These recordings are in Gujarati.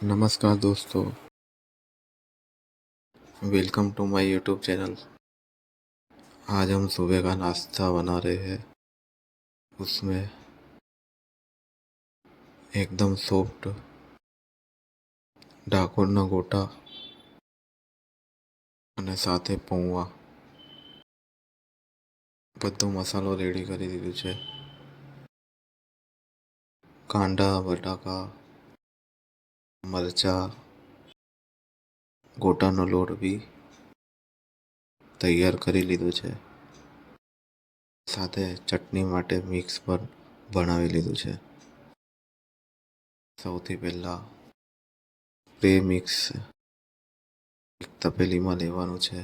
नमस्कार दोस्तों, welcome to my YouTube channel. आज हम सुबह का नाश्ता बना रहे हैं। उसमें एकदम सॉफ्ट ડાકોરના ગોટા અને સાથે પૌવા બધો મસાલો રેડી કરી દીધું છે. કાંદા, બટાકા, મરચાં, ગોટાનો લોટ બી તૈયાર કરી લીધો છે. સાથે ચટણી માટે મિક્સ પણ બનાવી લીધું છે. સૌથી પહેલાં મિક્સ એક તપેલીમાં લેવાનું છે.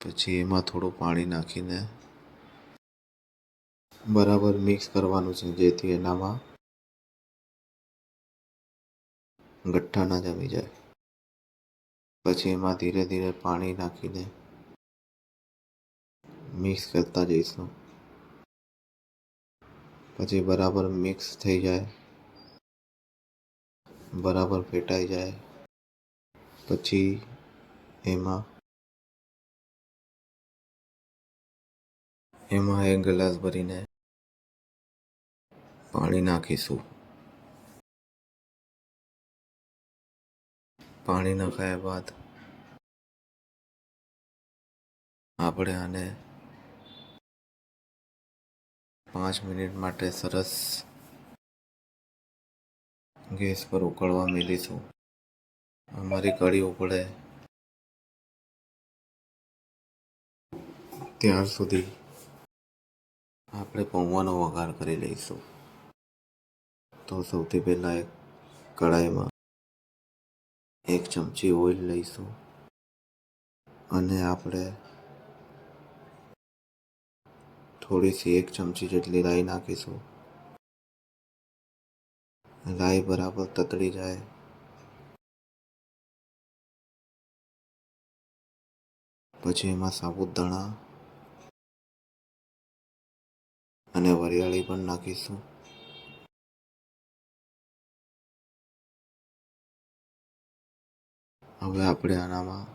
પછી એમાં થોડું પાણી નાખીને બરાબર મિક્સ કરવાનું છે, જેથી એનામાં ગઠ્ઠા ના જમી જાય. પછી એમાં ધીરે ધીરે પાણી નાખીને મિક્સ કરતા જઈશું. પછી બરાબર મિક્સ થઈ જાય, બરાબર ફેટાઈ જાય પછી એમાં એક ગ્લાસ ભરીને પાણી નાખીશું. પાણી નાખ્યા બાદ આપણે આને 5 મિનિટ માટે સરસ ગેસ પર ઉકળવા મેલીશું. અમારી કઢી ઉકળે ત્યાર સુધી આપણે પૌવાનો વઘાર કરી લઈશું. તો સૌથી પહેલાં એક કઢાઈમાં 1 ચમચી ઓઇલ લઈશું અને આપણે થોડીસી 1 ચમચી જેટલી રાઈ નાખીશું. રાઈ બરાબર તતડી જાય પછી એમાં સાબુદાણા અને વરિયાળી પણ નાખીશું. હવે આપણે આનામાં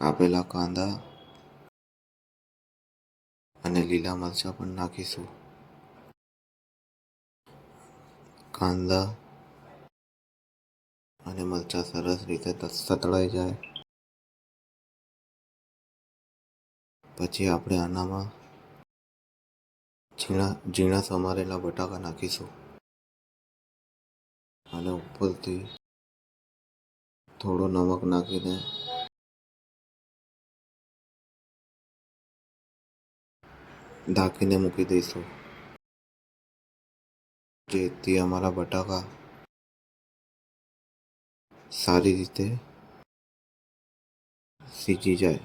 કાપેલા કાંદા અને લીલા મરચાં પણ નાખીશું. કાંદા અને મરચાં સરસ રીતે સતળાઈ જાય પછી આપણે આનામાં ઝીણા સમારેલા બટાકા નાખીશું અને ઉપરથી થોડો નમક નાખીને ઢાંકીને મૂકી દઈશું, જેથી અમારા બટાકા સારી રીતે સીજી જાય.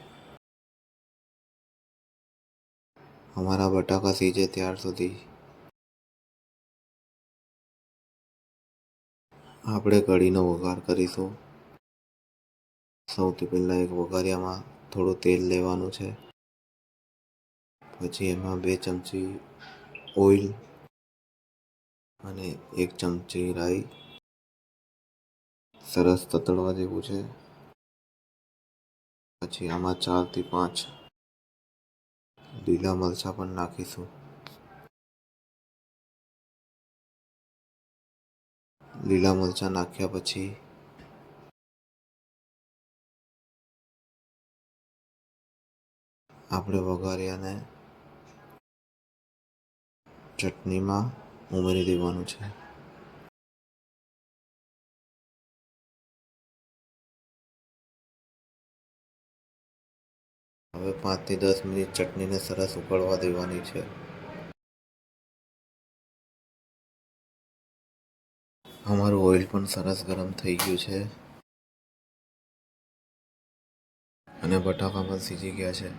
અમારા બટાકા સીજે ત્યાર સુધી આપણે કઢીનો વઘાર કરીશું. સૌથી પહેલાં એક વઘારિયામાં થોડું તેલ લેવાનું છે. પછી એમાં 2 ચમચી ઓઇલ અને 1 ચમચી રાઈ સરસ તતડવા દેવું છે. પછી આમાં 4 થી 5 લીલા મરચાં પણ નાખીશું. લીલા મરચાં નાખ્યા પછી આપણે વઘારિયાને ચટણીમાં ઉમેરી દેવાનું છે. હવે 5 થી 10 મિનિટ ચટણીને સરસ ઉકળવા દેવાની છે. અમારું ઓઇલ પણ સરસ ગરમ થઈ ગયું છે અને બટાકા પણ સીજી ગયા છે.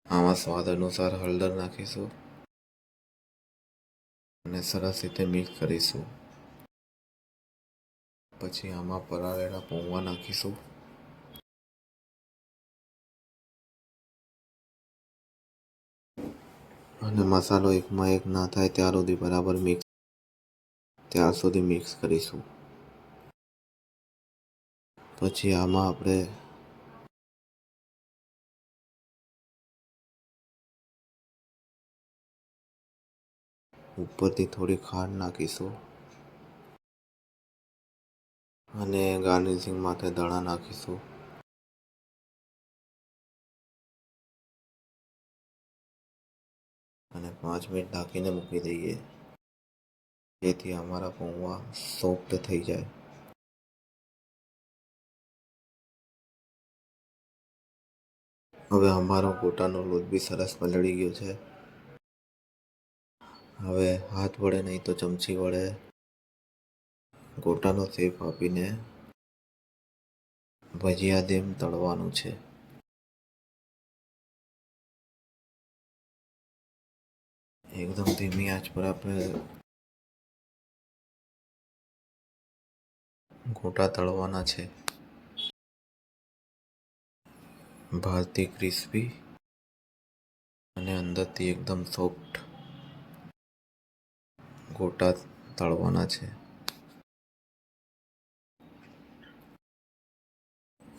આમાં સ્વાદ અનુસાર હળદર નાખીશું અને સરસ રીતે મિક્સ કરીશું. પછી આમાં પલાળેલા પૌવા નાખીશું અને મસાલો એકમાં એક ના થાય ત્યાર સુધી બરાબર મિક્સ ત્યાં સુધી મિક્સ કરીશું. પછી આમાં આપણે ઉપરથી થોડી ખાંડ નાખીશું અને ગાર્નિશિંગ માટે ધાણા નાખીશું. અને 5 મિનિટ ઢાંકીને મૂકી દઈએ, જેથી અમારા પૌવા સોફ્ટ થઈ જાય. હવે અમારો ગોટાનો લોટ બી સરસ પલળી ગયો છે. હવે હાથ વડે નહીં તો ચમચી વડે ગોટાનો શેપ આપીને ભજીયા જેમ તળવાનું છે. એકદમ ધીમી આંચ પર આપણે ગોટા તળવાના છે. બહારથી ક્રિસ્પી અને અંદરથી એકદમ સોફ્ટ ગોટા તળવાના છે.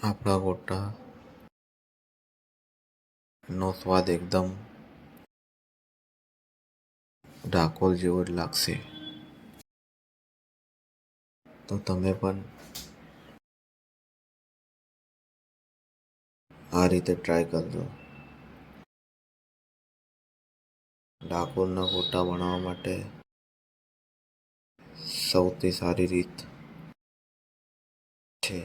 આપણા ગોટાનો સ્વાદ એકદમ ડાકોર જેવો જ લાગશે. તો તમે પણ આ રીતે ટ્રાય કરજો. ડાકોરના ગોટા બનાવવા માટે સૌથી સારી રીત છે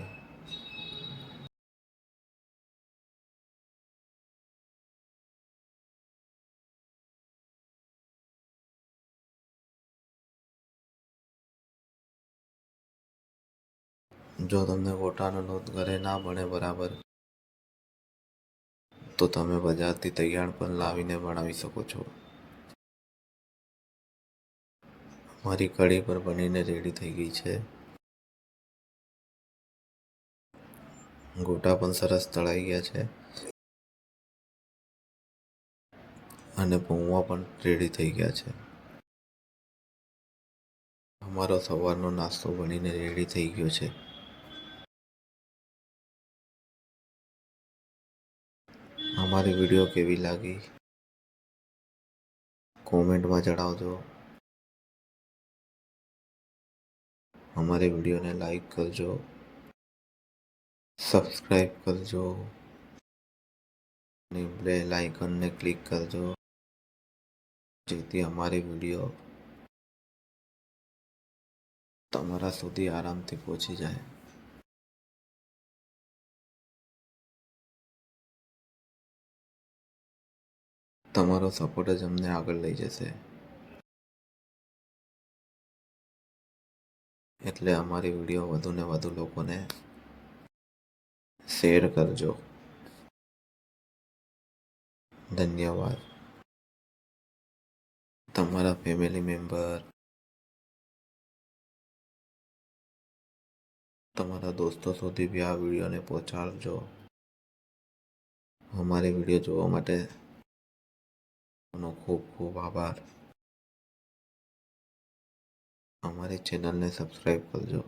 જો તમને ગોટાનો લોટ ઘરે ના બને બરાબર, તો તમે બજારથી તૈયાર પણ લાવીને બનાવી શકો છો. મારી કઢી પર બનીને રેડી થઈ ગઈ છે. ગોટા પણ સરસ તળાઈ ગયા છે અને પૌવા પણ રેડી થઈ ગયા છે. અમારો સવારનો નાસ્તો બનીને રેડી થઈ ગયો છે. અમારી વિડીયો કેવી લાગી કોમેન્ટમાં જણાવજો. અમારી વિડીયોને લાઈક કરજો, સબસ્ક્રાઈબ કરજો અને બેલ આઇકનને ક્લિક કરજો, જેથી અમારી વિડીયો તમારા સુધી આરામથી પહોંચી જાય. તમારો સપોર્ટ જ અમને આગળ લઈ જશે. એટલે અમારી વિડીયો વધુને વધુ લોકોને શેર કરજો. ધન્યવાદ. તમારા ફેમિલી મેમ્બર, તમારા દોસ્તો સુધી બી આ વિડીયોને પહોંચાડજો. અમારી વિડીયો જોવા માટે ખૂબ ખૂબ આભાર. અમારી ચેનલને સબસ્ક્રાઈબ કરજો.